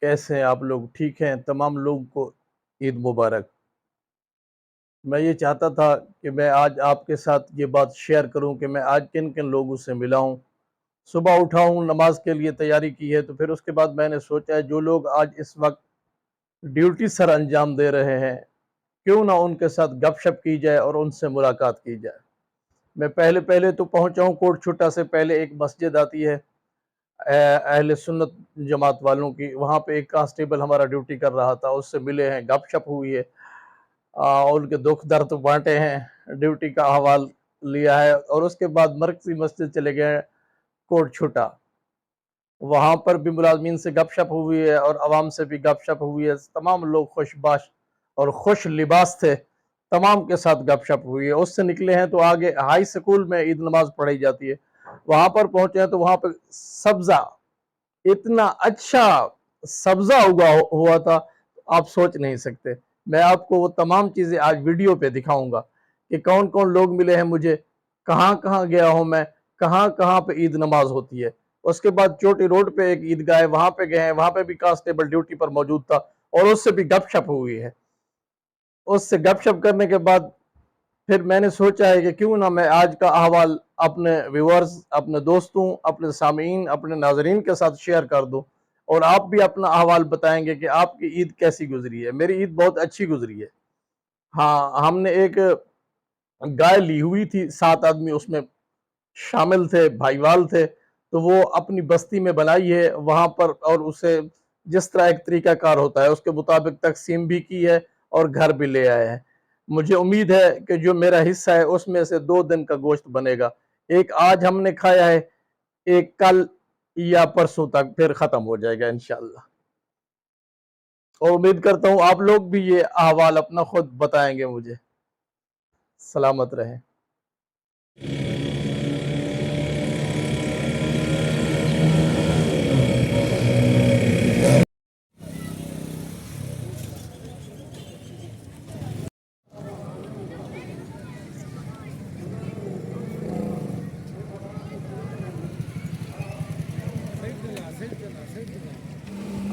कैसे हैं आप लोग? ठीक हैं? तमाम लोगों को ईद मुबारक। मैं ये चाहता था कि मैं आज आपके साथ ये बात शेयर करूं कि मैं आज किन-किन लोगों से मिला हूं। सुबह उठा हूं, नमाज के लिए तैयारी की है, तो फिर उसके बाद मैंने सोचा है जो लोग आज इस वक्त ड्यूटी सर अंजाम दे रहे हैं, क्यों ना उनके साथ गपशप की जाए और उनसे मुलाकात की जाए। मैं पहले पहले तो पहुंचा हूं कोट छुट्टा से पहले एक मस्जिद आती है अहले सुन्नत जमात वालों की, वहाँ पे एक कांस्टेबल हमारा ड्यूटी कर रहा था, उससे मिले हैं, गपशप हुई है, उनके दुख दर्द बांटे हैं, ड्यूटी का अहवाल लिया है और उसके बाद मरकजी मस्जिद चले गए हैं कोट छुटा। वहाँ पर भी मुलाजमीन से गपशप हुई है और आवाम से भी गपशप हुई है। तमाम लोग खुशबाश और खुश लिबास थे, तमाम के साथ गपशप हुई है। उससे निकले हैं तो आगे हाई स्कूल में ईद नमाज पढ़ाई जाती है, वहाँ पर पहुँचे हैं तो वहाँ पर सब्जा, इतना अच्छा सब्जा उगा हुआ था, आप सोच नहीं सकते। मैं आपको वो तमाम चीज़ें आज वीडियो पे दिखाऊंगा कि कौन कौन लोग मिले हैं मुझे, कहाँ कहाँ गया हूँ मैं, कहाँ कहाँ पे ईद नमाज होती है। उसके बाद चोटी रोड पे एक ईदगाह है, वहाँ पे गए हैं, वहाँ पे भी कांस्टेबल ड्यूटी पर मौजूद था और उससे भी गपशप हुई है। उससे गपशप करने के बाद फिर मैंने सोचा है कि क्यों ना मैं आज का अहवाल अपने व्यूअर्स, अपने दोस्तों, अपने सामीन, अपने नाजरीन के साथ शेयर कर दूं और आप भी अपना अहवाल बताएंगे कि आपकी ईद कैसी गुजरी है। मेरी ईद बहुत अच्छी गुजरी है। हाँ, हमने एक गाय ली हुई थी, 7 आदमी उसमें शामिल थे, भाईवाल थे, तो वो अपनी बस्ती में बनाई है वहाँ पर और उसे जिस तरह एक तरीकाकार होता है उसके मुताबिक तकसीम भी की है और घर भी ले आए हैं। मुझे उम्मीद है कि जो मेरा हिस्सा है उसमें से 2 दिन का गोश्त बनेगा। एक आज हमने खाया है, एक कल या परसों तक फिर खत्म हो जाएगा इंशाअल्लाह। और उम्मीद करता हूँ आप लोग भी ये अहवाल अपना खुद बताएंगे मुझे। सलामत रहें।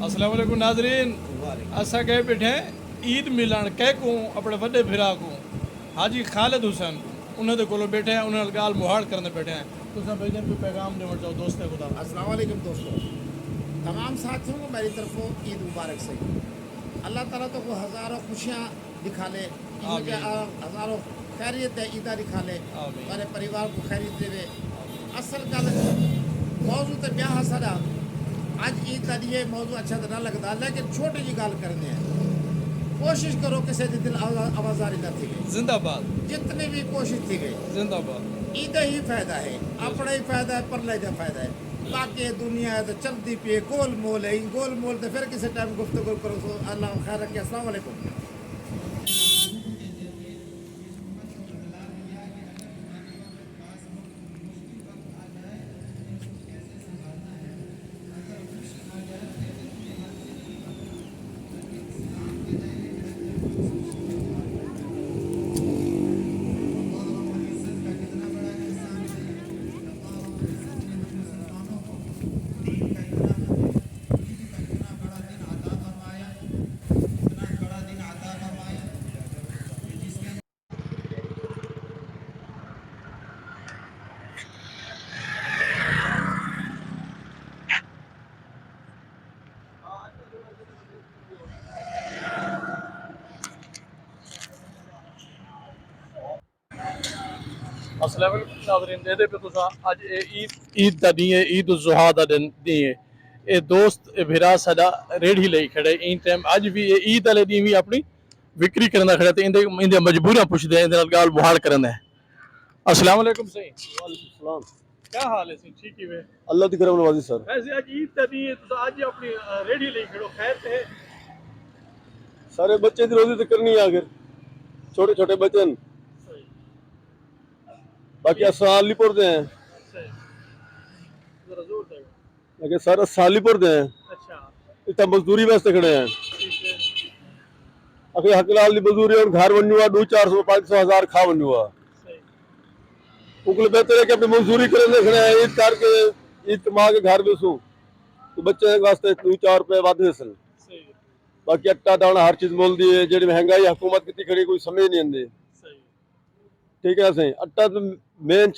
अस्सलाम वालेकुम नाजरीन, असा गए बैठे ईद मिलन कह को अपने वड्डे भिरा को हाजी खालिद हुसैन उन्होंने कोलो बैठे हैं, उन्होंने गाल मुहाड़ करने बैठे हैं। तो सब भाईजान को पैगाम दे जाओ दोस्त खुदा। अस्सलाम वालेकुम दोस्तों, तमाम साथियों को मेरी तरफों ईद मुबारक से। अल्लाह ताला तो को हज़ारों खुशियाँ दिखा ले, हज़ारों खैरियत ईदा दिखा ले, मेरे परिवार को खैरियत दे। असल गल मौजू तो ब्याह सारा अज ईद का ये मौजू अच्छा तो ना लगता, लेकिन छोटी जी गल करनी है। कोशिश करो किसी के दिल आवाजारी ना थी गई, जिंदाबाद। जितनी भी कोशिश थी गई जिंदाबाद। ईद ही फायदा है, अपना ही फायदा है, परले का फायदा है। बाकी दुनिया है तो चलती पी गोल मोल है, गोल मोल तो फिर किसी टाइम गुफ्तगू करो। सो अल्लाह खैर रखे। अस्सलाम वालेकुम। अस्सलाम वालेकुम नाज़रीन, दे पे तुसा आज ईद दा दी है, ईद उल जुहा दा दिन दी है। ये दोस्त भिरा साडा रेड़ी लई खड़े इन टाइम अज भी ये ईद वाले दी भी अपनी विक्री करना खड़े ते इंदे मजबूरियां पुछदे हैं, इंदे नाल गाल बुहाड़ करना है। अस्सलाम वालेकुम सही। वालेकुम सलाम। क्या हाल है सही? ठीक ही है अल्लाह दी करम नवाजी सर। वैसे आज ईद दा दी है, तुसा आज अपनी रेड़ी लई खड़ो, खैर ते है? सारे बच्चे की रोजी तो करनी है, आखिर छोटे छोटे बच्चे न। सही बाकी साल ही पढ़ते हैं, सही, जरा जोर दे। लेकिन सारा साल ही पढ़ते हैं। अच्छा, इतना मजदूरी वास्ते खड़े हैं। ठीक है। अखिर हकलाल की मजदूरी और घर बनू हुआ 200-400 500 हजार खा बनू हुआ। सही उनके बेहतर है कि अपनी मजदूरी करें खड़े हैं, ईद करके ईद कमा के घर बेचूं। तो बच्चों वास्ते 2-4 रुपए वाधे सन। सही है, बाकी आटा दाना हर चीज मुल दी है, जेडी महंगाई हुकूमत की खड़ी कोई समझ नहीं आती। सही है। ठीक है सही, आटा तो मेन